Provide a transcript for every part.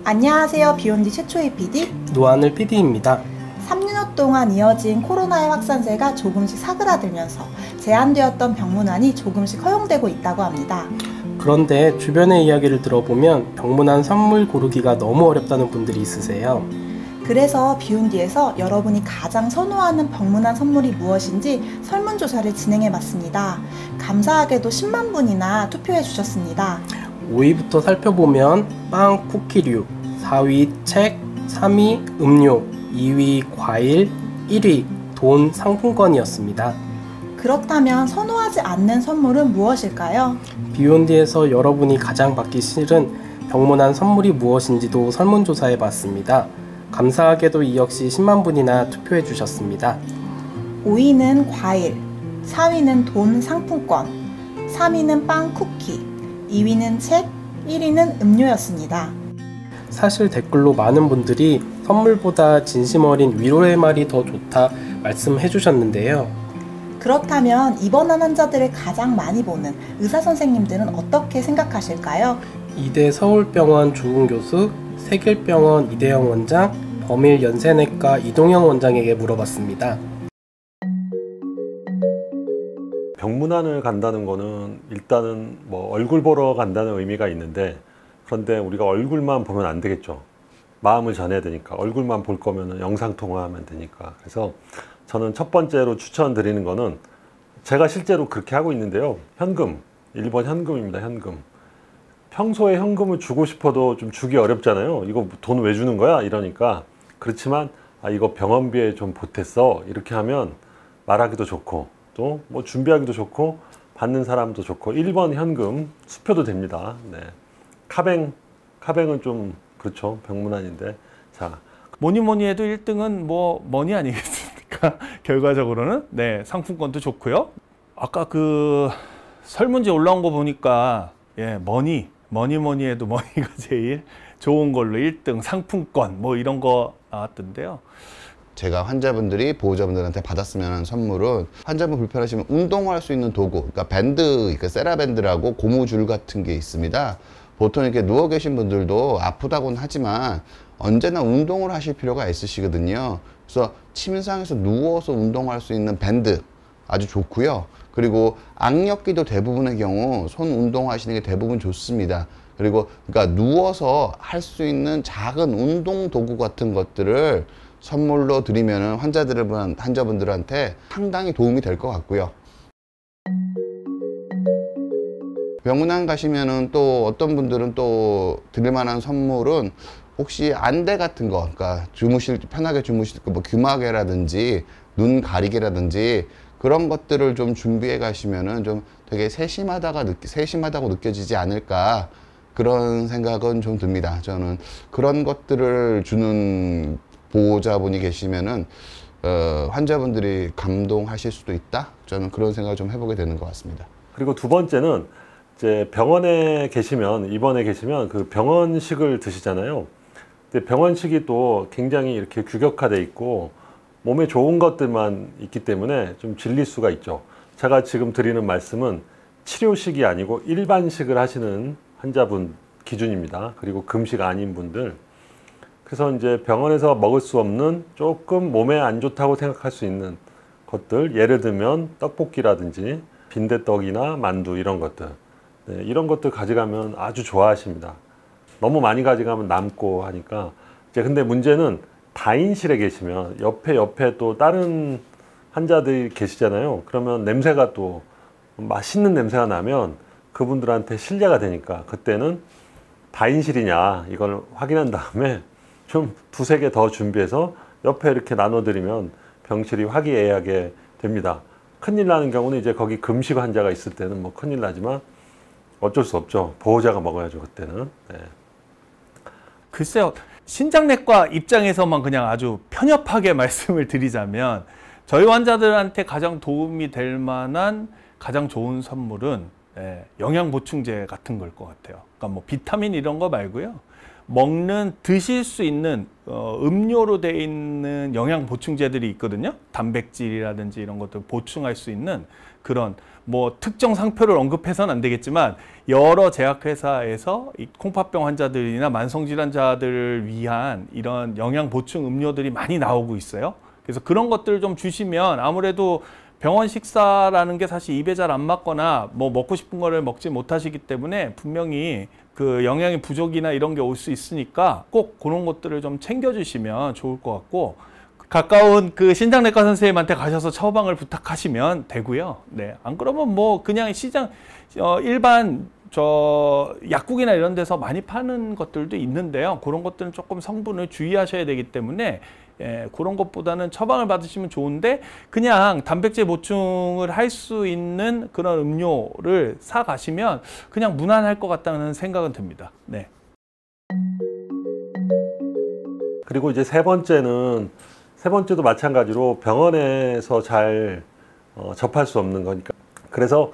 안녕하세요. 비욘디 최초의 PD 노하늘 PD입니다. 3년 동안 이어진 코로나의 확산세가 조금씩 사그라들면서 제한되었던 병문안이 조금씩 허용되고 있다고 합니다. 그런데 주변의 이야기를 들어보면 병문안 선물 고르기가 너무 어렵다는 분들이 있으세요. 그래서 비욘디에서 여러분이 가장 선호하는 병문안 선물이 무엇인지 설문조사를 진행해봤습니다. 감사하게도 10만 분이나 투표해 주셨습니다. 5위부터 살펴보면 빵, 쿠키류, 4위 책, 3위 음료, 2위 과일, 1위 돈, 상품권이었습니다. 그렇다면 선호하지 않는 선물은 무엇일까요? 비욘디에서 여러분이 가장 받기 싫은 병문안 선물이 무엇인지도 설문조사해봤습니다. 감사하게도 이 역시 10만 분이나 투표해 주셨습니다. 5위는 과일, 4위는 돈, 상품권, 3위는 빵, 쿠키, 2위는 책, 1위는 음료였습니다. 사실 댓글로 많은 분들이 선물보다 진심 어린 위로의 말이 더 좋다 말씀해 주셨는데요. 그렇다면 입원한 환자들을 가장 많이 보는 의사 선생님들은 어떻게 생각하실까요? 이대 서울병원 주은 교수, 세길병원 이대영 원장, 범일 연세내과 이동영 원장에게 물어봤습니다. 병문안을 간다는 거는 일단은 뭐 얼굴 보러 간다는 의미가 있는데, 그런데 우리가 얼굴만 보면 안 되겠죠. 마음을 전해야 되니까. 얼굴만 볼 거면 영상통화하면 되니까. 그래서 저는 첫 번째로 추천드리는 거는, 제가 실제로 그렇게 하고 있는데요. 현금, 일본 현금입니다. 현금. 평소에 현금을 주고 싶어도 좀 주기 어렵잖아요. 이거 돈 왜 주는 거야? 이러니까. 그렇지만 이거 병원비에 좀 보탰어. 이렇게 하면 말하기도 좋고, 또 뭐 준비하기도 좋고, 받는 사람도 좋고. 1번 현금 수표도 됩니다. 네. 카뱅은 좀 그렇죠. 병문안인데. 자, 뭐니 해도 1등은 뭐 머니 아니겠습니까? 결과적으로는 네, 상품권도 좋고요. 아까 그 설문지 올라온 거 보니까 뭐니 해도 머니가 제일 좋은 걸로 1등 상품권 뭐 이런 거 나왔던데요. 제가 환자분들이 보호자분들한테 받았으면 하는 선물은, 환자분 불편하시면 운동할 수 있는 도구, 그러니까 밴드, 그러니까 세라밴드라고 고무줄 같은 게 있습니다. 보통 이렇게 누워 계신 분들도 아프다고는 하지만 언제나 운동을 하실 필요가 있으시거든요. 그래서 침상에서 누워서 운동할 수 있는 밴드 아주 좋고요. 그리고 악력기도 대부분의 경우 손 운동하시는 게 대부분 좋습니다. 그리고 그러니까 누워서 할 수 있는 작은 운동 도구 같은 것들을 선물로 드리면 환자분들한테 상당히 도움이 될 것 같고요. 병문안 가시면은 또 어떤 분들은 또 드릴 만한 선물은, 혹시 안대 같은 거, 그러니까 편하게 주무실 거, 뭐 귀마개라든지 눈 가리개라든지 그런 것들을 좀 준비해 가시면은 좀 되게 세심하다고 느껴지지 않을까, 그런 생각은 좀 듭니다. 저는 그런 것들을 주는 보호자분이 계시면은 환자분들이 감동하실 수도 있다. 저는 그런 생각을 좀 해보게 되는 것 같습니다. 그리고 두 번째는, 이제 병원에 계시면, 입원에 계시면 그 병원식을 드시잖아요. 근데 병원식이 또 굉장히 이렇게 규격화돼 있고 몸에 좋은 것들만 있기 때문에 좀 질릴 수가 있죠. 제가 지금 드리는 말씀은 치료식이 아니고 일반식을 하시는 환자분 기준입니다. 그리고 금식 아닌 분들. 그래서 이제 병원에서 먹을 수 없는, 조금 몸에 안 좋다고 생각할 수 있는 것들, 예를 들면 떡볶이라든지 빈대떡이나 만두 이런 것들, 네, 이런 것들 가져가면 아주 좋아하십니다. 너무 많이 가져가면 남고 하니까. 이제 근데 문제는 다인실에 계시면 옆에 또 다른 환자들이 계시잖아요. 그러면 냄새가 또 맛있는 냄새가 나면 그분들한테 실례가 되니까, 그때는 다인실이냐 이걸 확인한 다음에 좀 두세 개 더 준비해서 옆에 이렇게 나눠드리면 병실이 화기애애하게 됩니다. 큰일 나는 경우는 이제 거기 금식 환자가 있을 때는 뭐 큰일 나지만 어쩔 수 없죠. 보호자가 먹어야죠, 그때는. 네. 글쎄요, 신장내과 입장에서만 그냥 아주 편협하게 말씀을 드리자면, 저희 환자들한테 가장 도움이 될 만한 가장 좋은 선물은 영양 보충제 같은 걸 것 같아요. 그러니까 뭐 비타민 이런 거 말고요, 드실 수 있는 음료로 되어 있는 영양 보충제들이 있거든요. 단백질이라든지 이런 것들 보충할 수 있는 그런 뭐 특정 상표를 언급해서는 안 되겠지만 여러 제약회사에서 이 콩팥병 환자들이나 만성질환자들을 위한 이런 영양 보충 음료들이 많이 나오고 있어요. 그래서 그런 것들을 좀 주시면 아무래도 병원 식사라는 게 사실 입에 잘 안 맞거나 뭐 먹고 싶은 거를 먹지 못하시기 때문에 분명히 그 영양의 부족이나 이런 게 올 수 있으니까 꼭 그런 것들을 좀 챙겨주시면 좋을 것 같고, 가까운 그 신장내과 선생님한테 가셔서 처방을 부탁하시면 되고요. 네, 안 그러면 뭐 그냥 시장 일반 약국이나 이런 데서 많이 파는 것들도 있는데요. 그런 것들은 조금 성분을 주의하셔야 되기 때문에 그런 것보다는 처방을 받으시면 좋은데, 그냥 단백질 보충을 할 수 있는 그런 음료를 사 가시면 그냥 무난할 것 같다는 생각은 듭니다. 네. 그리고 이제 세 번째도 마찬가지로 병원에서 잘 접할 수 없는 거니까. 그래서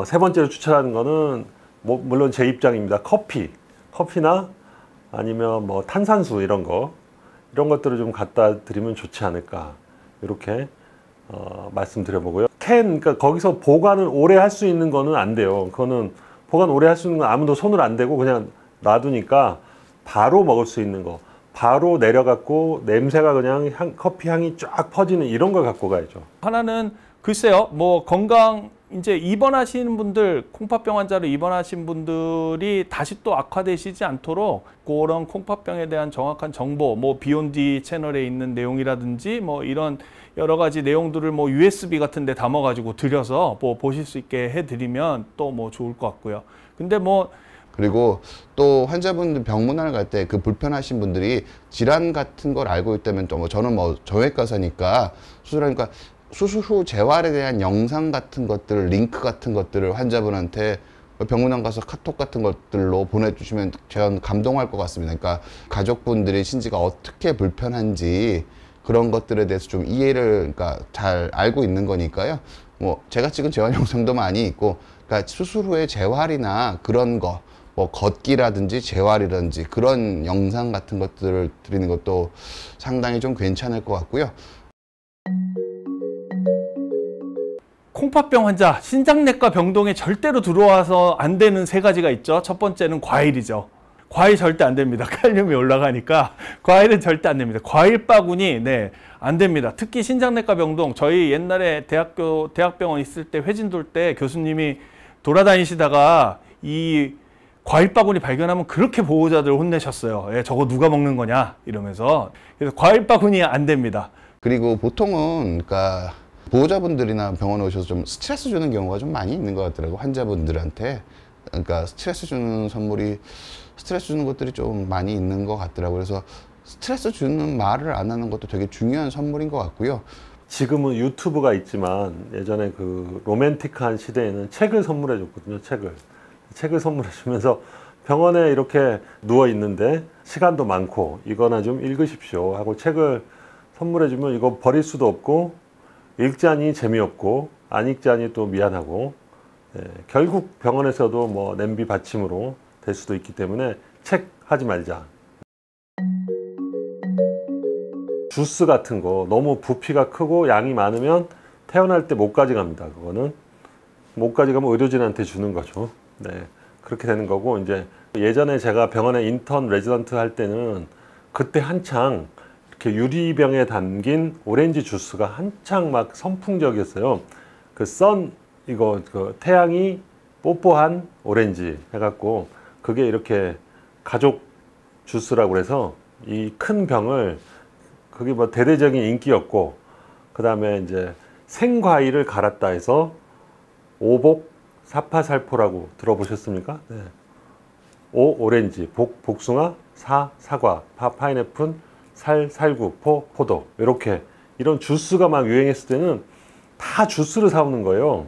세 번째로 추천하는 거는 물론 제 입장입니다. 커피나 아니면 뭐 탄산수 이런 것들을 좀 갖다 드리면 좋지 않을까, 이렇게 말씀드려보고요. 그러니까 거기서 보관을 오래 할 수 있는 거는 안 돼요. 그거는 보관 오래 할 수 있는 건 아무도 손을 안 대고 그냥 놔두니까 바로 먹을 수 있는 거, 바로 내려갖고 냄새가 그냥 커피 향이 쫙 퍼지는 이런 걸 갖고 가야죠. 하나는 글쎄요, 뭐 이제 입원하시는 분들, 콩팥병 환자로 입원하신 분들이 다시 또 악화되시지 않도록 그런 콩팥병에 대한 정확한 정보, 뭐 비욘디 채널에 있는 내용이라든지 뭐 이런 여러 가지 내용들을 뭐 USB 같은 데 담아 가지고 드려서 뭐 보실 수 있게 해 드리면 또 뭐 좋을 것 같고요. 근데 뭐 그리고 또 환자분들 병문안을 갈 때 그 불편하신 분들이 질환 같은 걸 알고 있다면 또 뭐 저는 뭐 정외과사니까 수술하니까 수술 후 재활에 대한 영상 같은 것들, 링크 같은 것들을 환자분한테 병문안 가서 카톡 같은 것들로 보내주시면 제가 감동할 것 같습니다. 그러니까 가족분들의 신지가 어떻게 불편한지 그런 것들에 대해서 좀 이해를 그러니까 잘 알고 있는 거니까요. 뭐 제가 찍은 재활 영상도 많이 있고, 그러니까 수술 후에 재활이나 그런 거, 뭐 걷기라든지 재활이라든지 그런 영상 같은 것들을 드리는 것도 상당히 좀 괜찮을 것 같고요. 콩팥병 환자, 신장내과 병동에 절대로 들어와서 안 되는 세 가지가 있죠. 첫 번째는 과일이죠. 과일 절대 안 됩니다. 칼륨이 올라가니까 과일은 절대 안 됩니다. 과일 바구니 안 됩니다. 특히 신장내과 병동, 저희 옛날에 대학병원 있을 때 회진 돌 때 교수님이 돌아다니시다가 이 과일 바구니 발견하면 그렇게 보호자들 혼내셨어요. 저거 누가 먹는 거냐 이러면서. 그래서 과일 바구니 안 됩니다. 그리고 보통은 그러니까 보호자분들이나 병원에 오셔서 좀 스트레스 주는 경우가 좀 많이 있는 것 같더라고, 환자분들한테. 그러니까 스트레스 주는 것들이 좀 많이 있는 것 같더라고요. 그래서 스트레스 주는 말을 안 하는 것도 되게 중요한 선물인 것 같고요. 지금은 유튜브가 있지만 예전에 그 로맨틱한 시대에는 책을 선물해 줬거든요. 책을 선물해 주면서 병원에 이렇게 누워 있는데 시간도 많고 이거나 좀 읽으십시오 하고 책을 선물해 주면 이거 버릴 수도 없고, 읽자니 재미없고 안 읽자니 또 미안하고, 결국 병원에서도 뭐 냄비 받침으로 될 수도 있기 때문에 책 하지 말자. 주스 같은 거 너무 부피가 크고 양이 많으면 태어날 때 못 가져갑니다. 그거는 못 가져가면 의료진한테 주는 거죠. 그렇게 되는 거고, 이제 예전에 제가 병원에 인턴 레지던트 할 때는 그때 한창 이렇게 유리병에 담긴 오렌지 주스가 한창 막 선풍적이었어요. 그 태양이 뽀뽀한 오렌지 해갖고 그게 이렇게 가족 주스라고 그래서 이 큰 병을, 그게 뭐 대대적인 인기였고, 그 다음에 이제 생과일을 갈았다 해서 오복 사파살포라고 들어보셨습니까? 오 오렌지, 복숭아, 사과, 파인애플, 살구, 포도, 이런 주스가 막 유행했을 때는 다 주스를 사오는 거예요.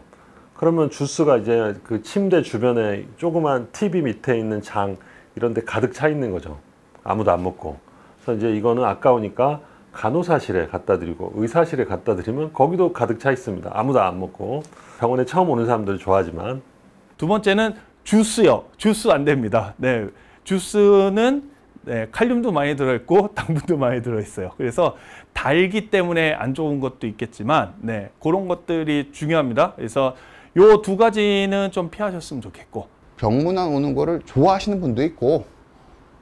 그러면 주스가 이제 그 침대 주변에 조그만 TV 밑에 있는 장 이런 데 가득 차 있는 거죠. 아무도 안 먹고. 그래서 이제 이거는 아까우니까 간호사실에 갖다 드리고 의사실에 갖다 드리면 거기도 가득 차 있습니다. 아무도 안 먹고. 병원에 처음 오는 사람들 좋아하지만. 두 번째는 주스요. 주스 안 됩니다. 주스는 칼륨도 많이 들어있고 당분도 많이 들어있어요. 그래서 달기 때문에 안 좋은 것도 있겠지만 그런 것들이 중요합니다. 그래서 요 두 가지는 좀 피하셨으면 좋겠고. 병문안 오는 거를 좋아하시는 분도 있고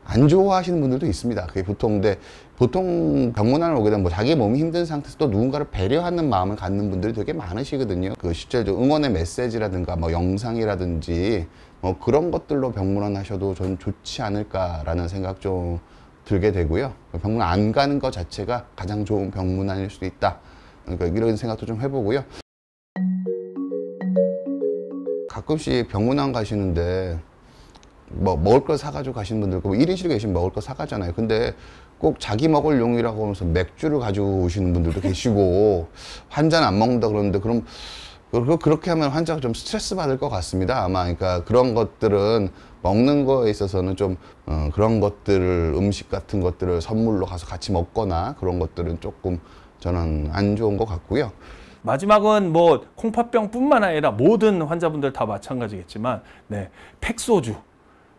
안 좋아하시는 분들도 있습니다. 그게 보통 병문안을 오게 되면 뭐 자기 몸이 힘든 상태에서 또 누군가를 배려하는 마음을 갖는 분들이 되게 많으시거든요. 그 실제로 응원의 메시지라든가 뭐 영상이라든지 뭐 그런 것들로 병문안 하셔도 전 좋지 않을까라는 생각 좀 들게 되고요. 병문안 안 가는 것 자체가 가장 좋은 병문안일 수도 있다. 그러니까 이런 생각도 좀 해보고요. 가끔씩 병문안 가시는데 뭐 먹을 걸 사가지고 가시는 분들 있고 1인실 계시면 먹을 거 사가잖아요. 근데 꼭 자기 먹을 용이라고 하면서 맥주를 가지고 오시는 분들도 계시고 환자는 안 먹는다 그러는데 그럼 그렇게 하면 환자가 좀 스트레스 받을 것 같습니다. 아마 그러니까 그런 것들은 먹는 거에 있어서는 좀 그런 것들을 음식 같은 것들을 선물로 가서 같이 먹거나 그런 것들은 조금 저는 안 좋은 것 같고요. 마지막은 뭐 콩팥병뿐만 아니라 모든 환자분들 다 마찬가지겠지만, 네, 팩소주,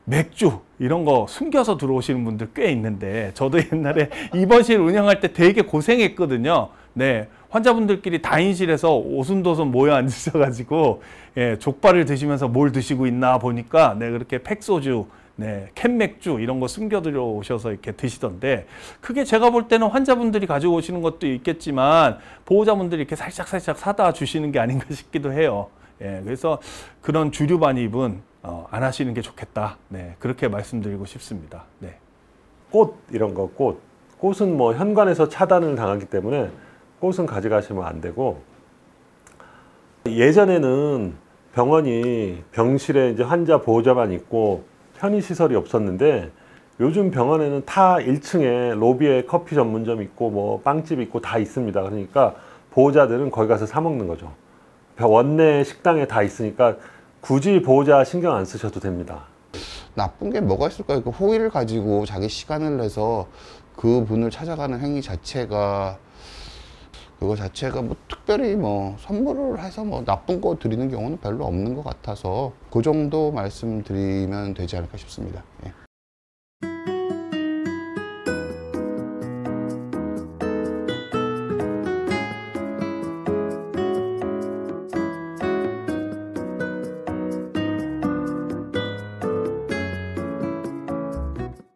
맥주 이런 거 숨겨서 들어오시는 분들 꽤 있는데, 저도 옛날에 입원실 운영할 때 되게 고생했거든요. 네, 환자분들끼리 다인실에서 오순도순 모여 앉으셔가지고 예, 족발을 드시면서 뭘 드시고 있나 보니까 네, 그렇게 팩소주, 네, 캔맥주 이런 거 숨겨 들어오셔서 이렇게 드시던데, 그게 제가 볼 때는 환자분들이 가지고 오시는 것도 있겠지만 보호자분들이 이렇게 살짝 사다 주시는 게 아닌가 싶기도 해요. 예, 그래서 그런 주류 반입은 안 하시는 게 좋겠다. 네, 그렇게 말씀드리고 싶습니다. 네. 꽃 이런 거 꽃은 뭐 현관에서 차단을 당하기 때문에 꽃은 가져가시면 안 되고, 예전에는 병원이 병실에 이제 환자 보호자만 있고 편의시설이 없었는데, 요즘 병원에는 타 1층에 로비에 커피 전문점 있고 뭐 빵집 있고 다 있습니다. 그러니까 보호자들은 거기 가서 사 먹는 거죠. 원내 식당에 다 있으니까 굳이 보호자 신경 안 쓰셔도 됩니다. 나쁜 게 뭐가 있을까요? 그 호의를 가지고 자기 시간을 내서 그 분을 찾아가는 행위 자체가 그거 자체가 뭐 특별히 뭐 선물을 해서 뭐 나쁜 거 드리는 경우는 별로 없는 것 같아서 그 정도 말씀드리면 되지 않을까 싶습니다. 예.